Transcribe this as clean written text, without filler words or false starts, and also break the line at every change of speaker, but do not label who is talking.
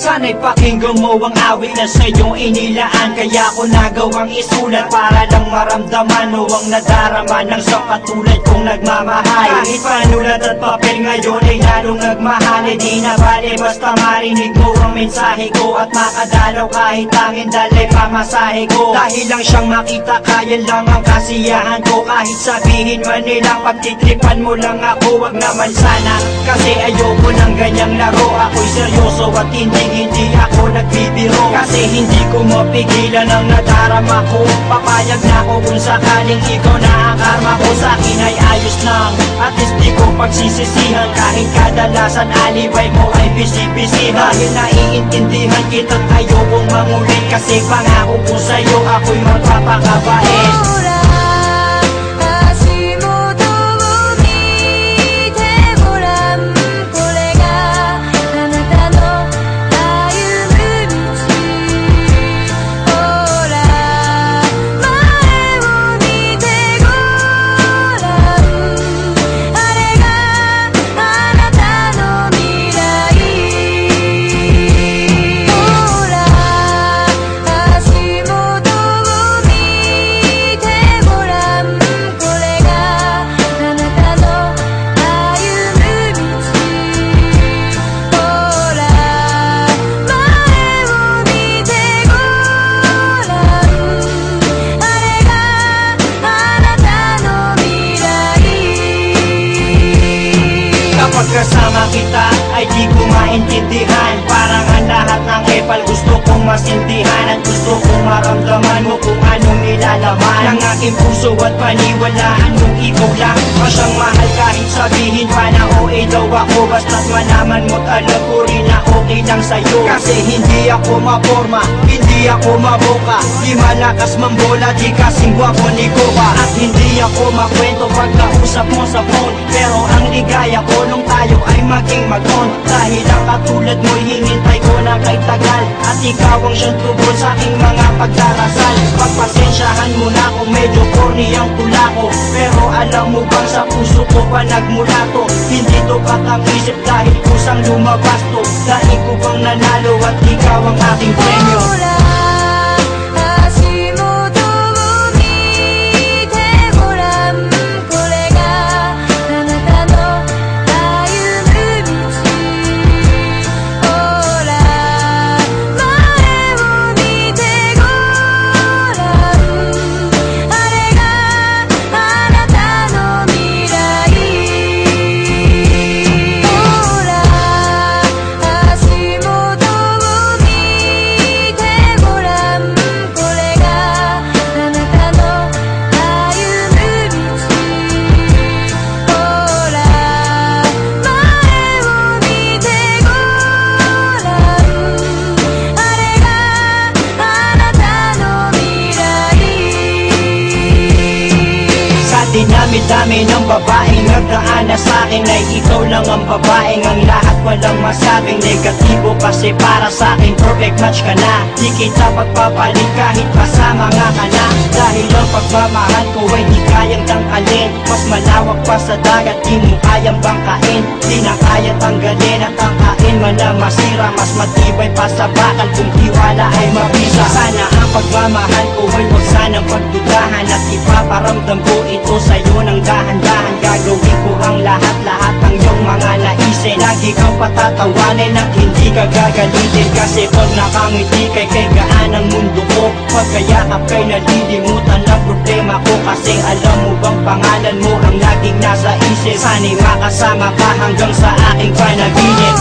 Sana'y pakinggan mo ang awit na sa'yo inilaan. Kaya ko nagawang isulat para lang maramdaman o ang nadarama ng sa katulad kong nagmamahal. Kahit panulat at papel ngayon ay lalong nagmahal. E di na bale basta marinig mo ang mensahe ko at makadalaw kahit tangin dalay pamasahe ko. Dahil lang siyang makita kaya lang ang kasiyahan ko. Kahit sabihin man nilang pagtitripan mo lang ako, wag naman sana. Kasi ayoko ng ganyang laro. Ako'y seryoso at hindi ako nagbibiro. Kasi hindi ko mapigilan ang nadarama ko. Papayag na ako kung sakaling ikaw na ang karma ko. Sa'kin ay ayos lang, at least di ko pagsisisihan. Kahit kadalasan alibay mo ay busy-busy. Dahil naiintindihan kita't ayokong mangulit. Kasi pangako ko sa'yo ako'y magpapakabait. Kasama kita ay di ko maintindihan. Parang ang lahat ng epal gusto kong masindihan. At gusto kong maramdaman mo kung anong nilalaman ng aking puso at paniwalaan kung ikaw lang ang siyang mahal. Kahit sabihin pa na OA daw ako, basta't malaman mo't alam ko rin na okay lang sa'yo. Kasi hindi ako maporma, hindi ako maboka, di malakas mambola, di kasing gwapo ni Koba. At hindi ako makwento pagkausap mo sa phone. Pero ang ligaya ko nung tayo ay maging mag-on. Dahil ang katulad mo'y hinintay ko na kay tagal. At ikaw ang siyang tugon sa aking mga pagdarasal. Pagpasensyahan mo na kung medyo corny ang tula ko. Pero alam mo bang sa puso ko pa nagmula to. Hindi to katang-isip dahil kusang lumabas to. Dahil ko bang nanalo at ikaw ang aking premyo. Dinami-dami ng babaeng nagdaan na sa'kin ay ikaw lang ang babaeng ang lahat walang masabing negatibo. Kasi para sa'kin perfect match ka na. Di kita pagpapalit kahit kasama nga ka na. Dahil ang pagmamahal ko ay di kayang tangkalin. Mas malawak pa sa dagat, di mo kayang bangkain. Di na kaya tanggalin at tangkain man na masira. Mas matibay pa sa bakal kung tiwala ay mabisa. Sana ang pagmamahal ko ay huwag sanang pagdudahan. At ipaparamdam ko ito sa'yo ng dahan-dahan. Gagawin ko ang lahat-lahat ng iyong mga naisin. Lagi kang patatawanin at hindi ka gagalitin. Kasi pag nakangiti kay gaan ang mundo ko. Pagkayakap kay nalilimutan ang problema ko. Kasi alam mo bang pangalan mo ang laging nasa isip. Sana'y makasama ka hanggang sa aking panaginip.